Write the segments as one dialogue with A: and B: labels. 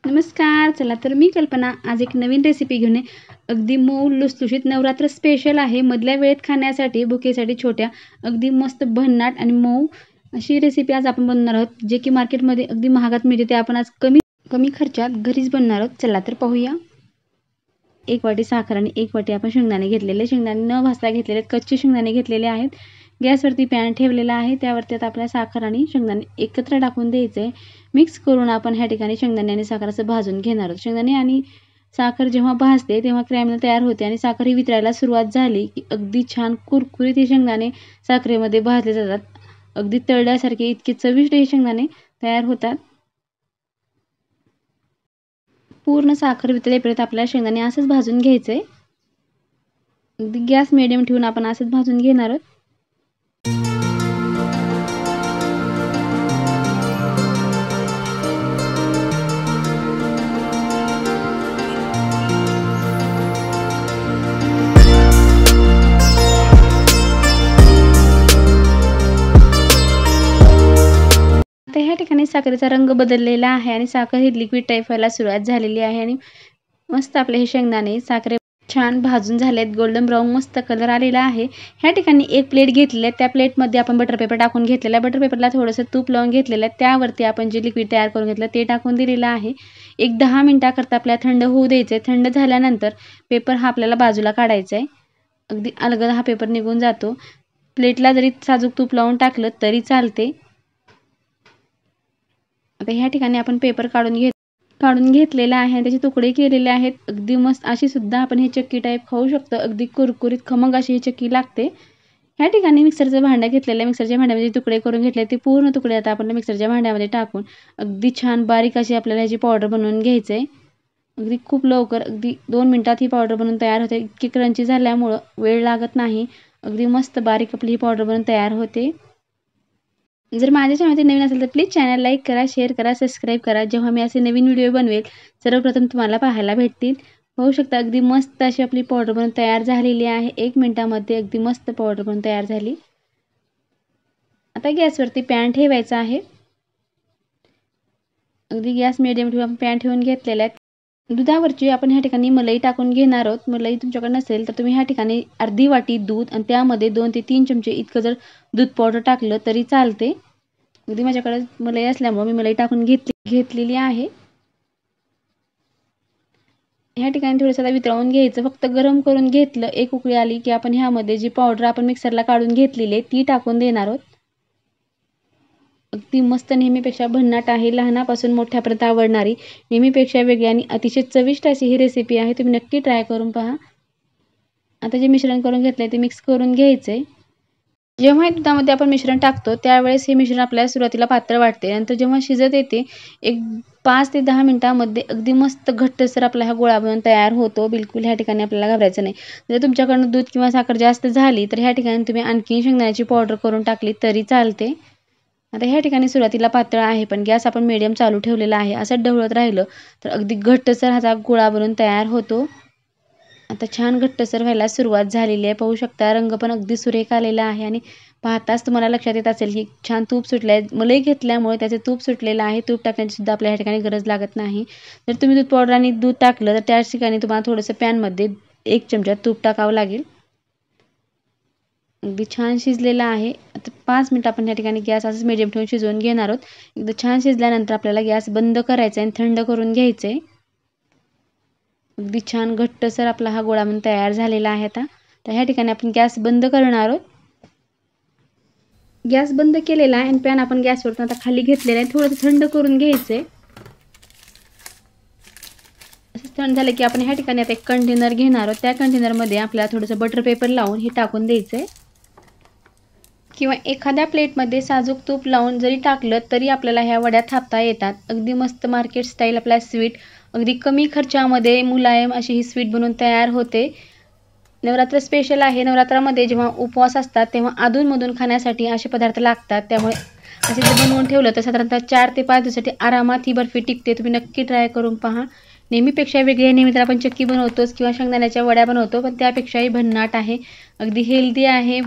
A: नमस्कार. चला तर मी कल्पना आज एक नवीन रेसिपी घेऊन अगदी मऊ लुसलुशीत नवरात्र स्पेशल आहे. मधल्या वेळेत खाण्यासाठी भुकेसाठी छोट्या अगदी मस्त भन्नाट आणि मऊ अशी रेसिपी आज आपण बनवणार आहोत, जे की मार्केटमध्ये अगदी महागात मिळते. ते आपण आज कमी कमी खर्चात घरीच बनवणार आहोत. चला तर पाहूया. 1 वाटी साखर आणि 1 वाटी आपण शेंगदाणे घेतलेले. शेंगदाणे न भाजता घेतलेले, कच्चे शेंगदाणे घेतलेले आहेत. गॅसवरती पॅन ठेवलेला आहे. त्यावरती आता आपल्याला साखर आणि शेंगदाणे एकत्र टाकून द्यायचे. मिक्स करून आपण ह्या ठिकाणी शेंगदाणे आणि साखर असं भाजून घेणार आहोत. शेंगदाणे आणि साखर जेव्हा भाजते तेव्हा कॅरॅमल तयार होते आणि साखर ही वितळायला सुरुवात झाली की अगदी छान कुरकुरीत हे शेंगदाणे साखरेमध्ये भाजले जातात. अगदी तळल्यासारखे इतके चविष्ट हे शेंगदाणे तयार होतात. पूर्ण साखर वितळेपर्यंत आपल्याला शेंगदाणे असंच भाजून घ्यायचंय. अगदी गॅस मिडियम ठेवून आपण असंच भाजून घेणार आहोत. आता ह्या ठिकाणी साखरेचा रंग बदललेला आहे आणि साखर ही लिक्विड टाईप व्हायला सुरुवात झालेली आहे आणि मस्त आपले हे शेंगदाणे साखरे छान भाजून झालेत. गोल्डन ब्राऊन मस्त कलर आलेला आहे. ह्या ठिकाणी एक प्लेट घेतलेली आहे. त्या प्लेटमध्ये आपण बटर पेपर टाकून घेतलेला आहे. बटर पेपरला थोडंसं तूप लावून घेतलेलं आहे. त्यावरती आपण जे लिक्विड तयार करून घेतलं ते टाकून दिलेलं आहे. एक 10 मिनिटाकरता आपल्याला थंड होऊ द्यायचं आहे. थंड झाल्यानंतर पेपर हा आपल्याला बाजूला काढायचा आहे. अगदी अलगद हा पेपर निघून जातो. प्लेटला जरी साजूक तूप लावून टाकलं तरी चालते. आता ह्या ठिकाणी आपण पेपर काढून घेतलेला आहे आणि त्याचे तुकडे केलेले आहेत. अगदी मस्त अशी सुद्धा आपण हे चक्की टाईप खाऊ शकतो. अगदी कुरकुरीत खमंग अशी ही चक्की लागते. ह्या ठिकाणी मिक्सरचं भांडं घेतलेलं आहे. मिक्सरच्या भांड्यामध्ये तुकडे करून घेतले ते पूर्ण तुकडे आता आपण मिक्सरच्या भांड्यामध्ये टाकून अगदी छान बारीक अशी आपल्याला ह्याची पावडर बनवून घ्यायचं आहे. अगदी खूप लवकर अगदी 2 मिनिटात ही पावडर बनवून तयार होते. इतकी क्रंची झाल्यामुळं वेळ लागत नाही. अगदी मस्त बारीक आपली ही पावडर बनवून तयार होते. जर माझ्या चॅनलमध्ये नवीन असेल तर प्लीज चॅनल लाईक करा, शेअर करा, सबस्क्राईब करा. जेव्हा मी असे नवीन व्हिडिओ बनवेल सर्वप्रथम तुम्हाला पाहायला भेटतील. पाहू शकता अगदी मस्त अशी आपली पावडर बनवून तयार झालेली आहे. 1 मिनिटामध्ये अगदी मस्त पावडर बनवून तयार झाली. आता गॅसवरती पॅन ठेवायचा आहे. अगदी गॅस मिडियम ठेवून पॅन ठेवून घेतलेला आहे. दुधावरची आपण ह्या ठिकाणी मलाई टाकून घेणार आहोत. मलाई तुमच्याकडे नसेल तर तुम्ही ह्या ठिकाणी अर्धी वाटी दूध आणि त्यामध्ये 2 ते 3 चमचे इतकं जर दूध पावडर टाकलं तरी चालते. अगदी माझ्याकडे मलाई असल्यामुळे मी मलाई टाकून घेतलेली आहे. ह्या ठिकाणी थोडंसं आता वितळवून घ्यायचं. फक्त गरम करून घेतलं. एक उकळी आली की आपण ह्यामध्ये जी पावडर आपण मिक्सरला काढून घेतलेली आहे ती टाकून देणार आहोत. अगदी मस्त नेहमीपेक्षा भन्नाट आहे. लहानापासून मोठ्यापर्यंत आवडणारी, नेहमीपेक्षा वेगळी आणि अतिशय चविष्ट अशी ही रेसिपी आहे. तुम्ही नक्की ट्राय करून पहा. आता जे मिश्रण करून घेतलंय ते मिक्स करून घ्यायचंय. जेव्हा हे दुधामध्ये आपण मिश्रण टाकतो त्यावेळेस हे मिश्रण आपल्याला सुरुवातीला पातळ वाटते. नंतर जेव्हा शिजत येते एक 5 ते 10 मिनिटांमध्ये अगदी मस्त घट्टसर आपला हा गोळा बनून तयार होतो. बिलकुल ह्या ठिकाणी आपल्याला घाबरायचं नाही. जर तुमच्याकडून दूध किंवा साखर जास्त झाली तर ह्या ठिकाणी तुम्ही आणखी शेंगदाण्याची पावडर करून टाकली तरी चालते. आता ह्या ठिकाणी सुरुवातीला पातळ आहे पण गॅस आपण मीडियम चालू ठेवलेला आहे. असं ढवळत राहिलं तर अगदी घट्टसर हा गोळा बनून तयार होतो. आता छान घट्टसर व्हायला सुरुवात झालेली आहे. पाहू शकता रंग पण अगदी सुरेख आलेला आहे आणि पाहताच तुम्हाला लक्षात येत असेल की छान तूप सुटलं आहे. मलाई घेतल्यामुळे त्याचे तूप सुटलेलं आहे. तूप टाकण्याची सुद्धा आपल्या ह्या ठिकाणी गरज लागत नाही. जर तुम्ही दूध पावडर आणि दूध टाकलं तर त्याच ठिकाणी तुम्हाला थोडंसं पॅनमध्ये 1 चमचा तूप टाकावं लागेल. अगदी छान शिजलेला आहे. आता 5 मिनिट आपण या ठिकाणी गॅस असंच मीडियम ठेवून शिजवून घेणार आहोत. एकदा छान शिजल्यानंतर आपल्याला गॅस बंद करायचा आहे आणि थंड करून घ्यायचं आहे. अगदी छान घट्टसर आपला हा गोळा म्हणून तयार झालेला आहे. आता तर ह्या ठिकाणी आपण गॅस बंद करणार आहोत. गॅस बंद केलेला आहे आणि पॅन आपण गॅसवरून आता खाली घेतलेला आहे. थोडंसं थंड करून घ्यायचं आहे. असं थंड झालं की आपण ह्या ठिकाणी आता एक कंटेनर घेणार आहोत. त्या कंटेनरमध्ये आपल्याला थोडंसं बटर पेपर लावून हे टाकून द्यायचं आहे. किंवा एखाद्या प्लेटमध्ये साजूक तूप लावून जरी टाकलं तरी आपल्याला ह्या वड्या थापता येतात. अगदी मस्त मार्केट स्टाईल आपला स्वीट अगदी कमी खर्चामध्ये मुलायम अशी ही स्वीट बनवून तयार होते. नवरात्र स्पेशल आहे. नवरात्रामध्ये जेव्हा उपवास असतात तेव्हा अधूनमधून खाण्यासाठी असे पदार्थ लागतात. त्यामुळे असे जर बनवून ठेवलं तर साधारणतः 4 ते 5 दिवसासाठी आरामात ही बर्फी टिकते. तुम्ही नक्की ट्राय करून पहा. नेहमीपेक्षा वेगळी आहे. नेहमी तर आपण चक्की बनवतोच किंवा शेंगदाण्याच्या वड्या बनवतो पण त्यापेक्षाही भन्नाट आहे. अगदी हेल्दी आहे.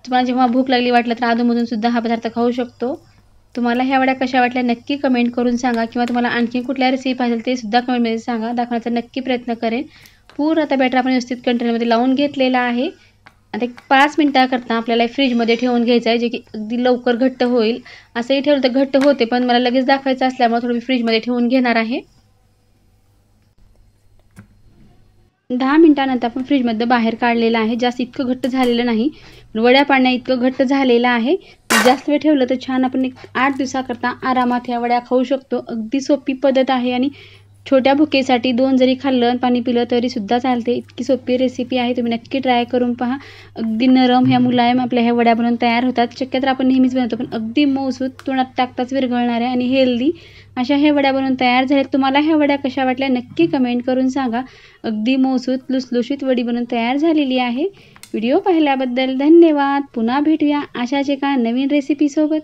A: तुम्हाला जेव्हा भूक लागली वाटलं तर अधूनमधून सुद्धा हा पदार्थ खाऊ शकतो. तुम्हाला ह्या वड्या कशा वाटल्या नक्की कमेंट करून सांगा, किंवा तुम्हाला आणखी कुठल्या रेसिपी पाहिजे ते सुद्धा कमेंटमध्ये सांगा. दाखवण्याचा नक्की प्रयत्न करेन. पूर्ण आता बॅटर आपण व्यवस्थित कंटेनरमध्ये लावून घेतलेला आहे. आता 5 मिनिटाकरता आपल्याला फ्रीजमध्ये ठेवून घ्यायचं आहे, जे की अगदी लवकर घट्ट होईल. असंही ठेवलं तर घट्ट होते, पण मला लगेच दाखवायचं असल्यामुळे थोडं मी फ्रीजमध्ये ठेवून घेणार आहे. 10 मिनिटानंतर आपण फ्रीजमध्ये बाहेर काढलेलं आहे. जास्त इतकं घट्ट झालेलं नाही, पण वड्या पाडण्या इतकं घट्ट झालेलं आहे. जास्त वेळ ठेवलं तर छान आपण 8 दिवसाकरता आरामात ह्या वड्या खाऊ शकतो. अगदी सोपी पद्धत आहे आणि छोट्या भुकेसाठी 2 जरी खाल्लं आणि पाणी पिलं तरी सुद्धा चालते. इतकी सोपी रेसिपी आहे, तुम्ही नक्की ट्राय करून पहा. अगदी नरम ह्या मुलायम आपल्या ह्या वड्या बनवून तयार होतात. शक्यतो आपण नेहमीच बनवतो, पण अगदी मऊसूत तोंडात टाकताच विरघळणाऱ्या आणि हेल्दी अशा ह्या वड्या बनवून तयार झाल्या. तुम्हाला ह्या वड्या कशा वाटल्या नक्की कमेंट करून सांगा. अगदी मऊसूत लुसलुशीत वडी बनवून तयार झालेली आहे. व्हिडिओ पाहिल्याबद्दल धन्यवाद. पुन्हा भेटूया अशाच एका नवीन रेसिपीसोबत.